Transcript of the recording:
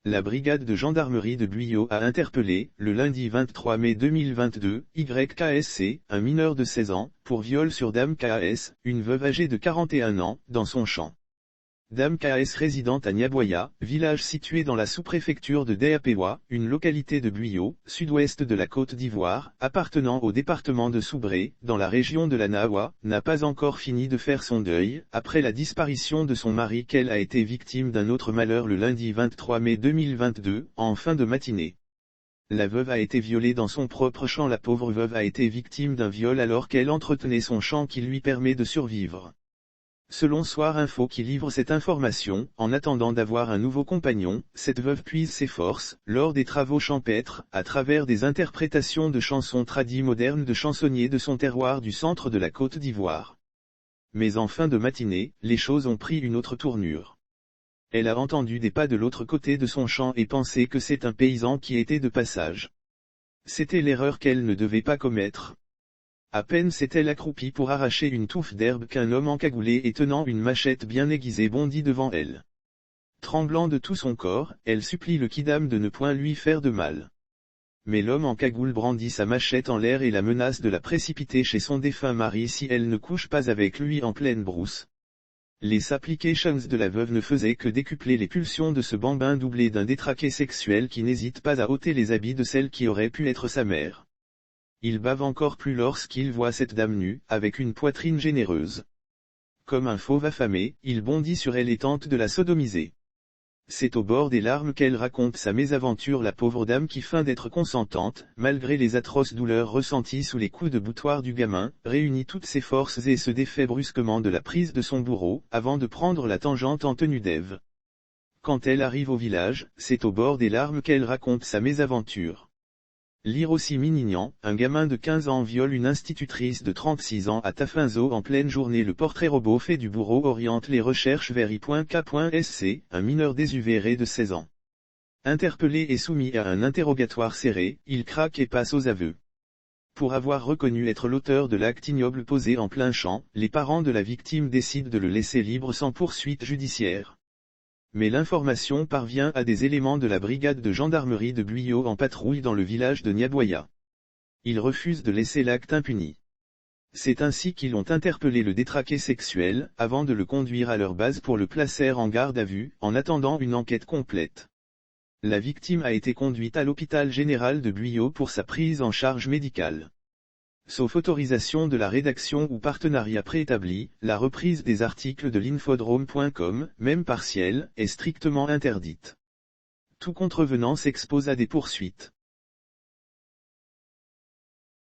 La brigade de gendarmerie de Guyot a interpellé, le lundi 23 mai 2022, YKSC, un mineur de 16 ans, pour viol sur Dame KS, une veuve âgée de 41 ans, dans son champ. Dame KS résidente à Niaboya, village situé dans la sous-préfecture de Dayapewa, une localité de Guyot, sud-ouest de la Côte d'Ivoire, appartenant au département de Soubré, dans la région de la Nahawa, n'a pas encore fini de faire son deuil, après la disparition de son mari qu'elle a été victime d'un autre malheur le lundi 23 mai 2022, en fin de matinée. La veuve a été violée dans son propre champ. La pauvre veuve a été victime d'un viol alors qu'elle entretenait son champ qui lui permet de survivre. Selon Soir Info qui livre cette information, en attendant d'avoir un nouveau compagnon, cette veuve puise ses forces, lors des travaux champêtres, à travers des interprétations de chansons tradies modernes de chansonniers de son terroir du centre de la Côte d'Ivoire. Mais en fin de matinée, les choses ont pris une autre tournure. Elle a entendu des pas de l'autre côté de son champ et pensé que c'est un paysan qui était de passage. C'était l'erreur qu'elle ne devait pas commettre. À peine s'est-elle accroupie pour arracher une touffe d'herbe qu'un homme encagoulé et tenant une machette bien aiguisée bondit devant elle. Tremblant de tout son corps, elle supplie le kidam de ne point lui faire de mal. Mais l'homme en cagoule brandit sa machette en l'air et la menace de la précipiter chez son défunt mari si elle ne couche pas avec lui en pleine brousse. Les supplications de la veuve ne faisaient que décupler les pulsions de ce bambin doublé d'un détraqué sexuel qui n'hésite pas à ôter les habits de celle qui aurait pu être sa mère. Il bave encore plus lorsqu'il voit cette dame nue, avec une poitrine généreuse. Comme un fauve affamé, il bondit sur elle et tente de la sodomiser. C'est au bord des larmes qu'elle raconte sa mésaventure. La pauvre dame qui feint d'être consentante, malgré les atroces douleurs ressenties sous les coups de boutoir du gamin, réunit toutes ses forces et se défait brusquement de la prise de son bourreau, avant de prendre la tangente en tenue d'Ève. Quand elle arrive au village, c'est au bord des larmes qu'elle raconte sa mésaventure. Lire aussi Minignan, un gamin de 15 ans viole une institutrice de 36 ans à Tafinzo en pleine journée. Le portrait robot fait du bourreau oriente les recherches vers I.K.SC, un mineur désuvéré de 16 ans. Interpellé et soumis à un interrogatoire serré, il craque et passe aux aveux. Pour avoir reconnu être l'auteur de l'acte ignoble posé en plein champ, les parents de la victime décident de le laisser libre sans poursuite judiciaire. Mais l'information parvient à des éléments de la brigade de gendarmerie de Guyot en patrouille dans le village de Niaboya. Ils refusent de laisser l'acte impuni. C'est ainsi qu'ils ont interpellé le détraqué sexuel, avant de le conduire à leur base pour le placer en garde à vue, en attendant une enquête complète. La victime a été conduite à l'hôpital général de Guyot pour sa prise en charge médicale. Sauf autorisation de la rédaction ou partenariat préétabli, la reprise des articles de l'infodrome.com, même partielle, est strictement interdite. Tout contrevenant s'expose à des poursuites.